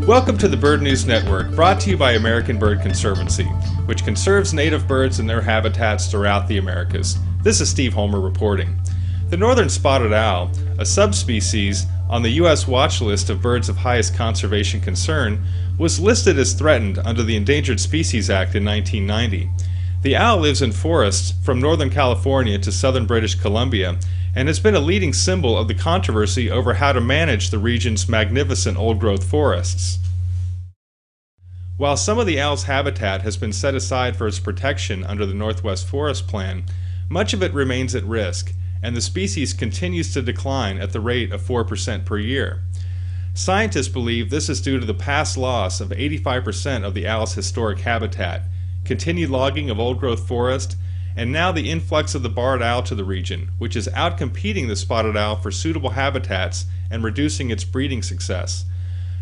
Welcome to the Bird News Network, brought to you by American Bird Conservancy, which conserves native birds and their habitats throughout the Americas. This is Steve Homer reporting. The northern spotted owl, a subspecies on the U.S. watch list of birds of highest conservation concern, was listed as threatened under the Endangered Species Act in 1990. The owl lives in forests from northern California to southern British Columbia and has been a leading symbol of the controversy over how to manage the region's magnificent old-growth forests. While some of the owl's habitat has been set aside for its protection under the Northwest Forest Plan, much of it remains at risk, and the species continues to decline at the rate of 4% per year. Scientists believe this is due to the past loss of 85% of the owl's historic habitat, continued logging of old-growth forest, and now the influx of the barred owl to the region, which is outcompeting the spotted owl for suitable habitats and reducing its breeding success.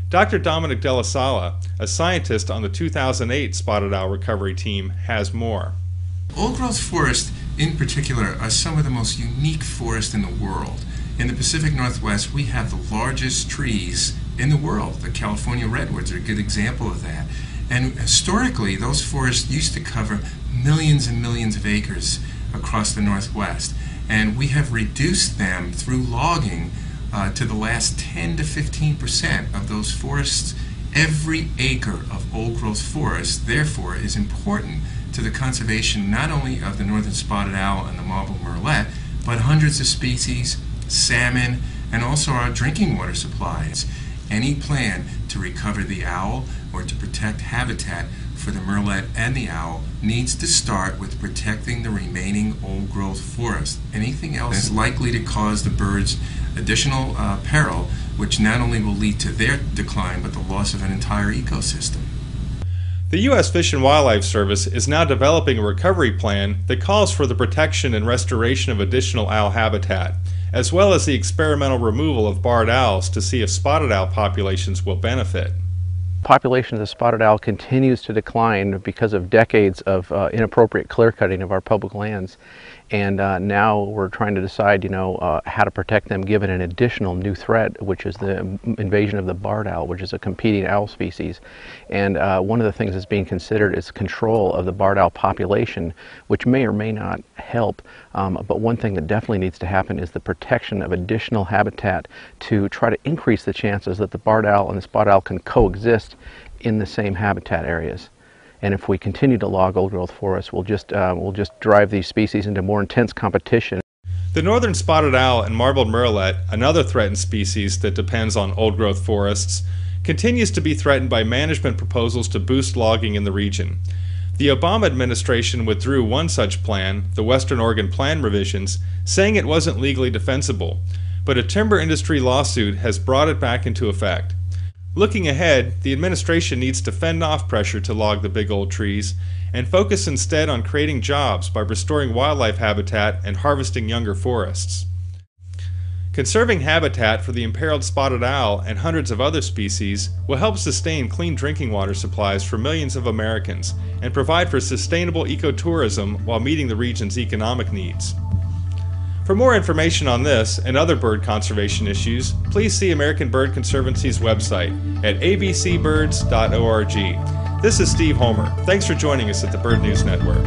Dr. Dominic Della Sala, a scientist on the 2008 spotted owl recovery team, has more. Old-growth forests, in particular, are some of the most unique forests in the world. In the Pacific Northwest, we have the largest trees in the world. The California redwoods are a good example of that. And historically, those forests used to cover millions and millions of acres across the Northwest. And we have reduced them through logging to the last 10 to 15% of those forests. Every acre of old-growth forest, therefore, is important to the conservation not only of the northern spotted owl and the marbled murrelet, but hundreds of species, salmon, and also our drinking water supplies. Any plan to recover the owl or to protect habitat for the murrelet and the owl needs to start with protecting the remaining old-growth forest. Anything else is likely to cause the birds additional peril, which not only will lead to their decline, but the loss of an entire ecosystem. The U.S. Fish and Wildlife Service is now developing a recovery plan that calls for the protection and restoration of additional owl habitat, as well as the experimental removal of barred owls to see if spotted owl populations will benefit. Population of the spotted owl continues to decline because of decades of inappropriate clear cutting of our public lands, and now we're trying to decide, how to protect them given an additional new threat, which is the invasion of the barred owl, which is a competing owl species. And one of the things that's being considered is control of the barred owl population, which may or may not help. But one thing that definitely needs to happen is the protection of additional habitat to try to increase the chances that the barred owl and the spotted owl can coexist in the same habitat areas. And if we continue to log old-growth forests, we'll just drive these species into more intense competition. The northern spotted owl and marbled murrelet, another threatened species that depends on old-growth forests, continues to be threatened by management proposals to boost logging in the region. The Obama administration withdrew one such plan, the Western Oregon Plan revisions, saying it wasn't legally defensible, but a timber industry lawsuit has brought it back into effect. Looking ahead, the administration needs to fend off pressure to log the big old trees and focus instead on creating jobs by restoring wildlife habitat and harvesting younger forests. Conserving habitat for the imperiled spotted owl and hundreds of other species will help sustain clean drinking water supplies for millions of Americans and provide for sustainable ecotourism while meeting the region's economic needs. For more information on this and other bird conservation issues, please see American Bird Conservancy's website at abcbirds.org. This is Steve Homer. Thanks for joining us at the Bird News Network.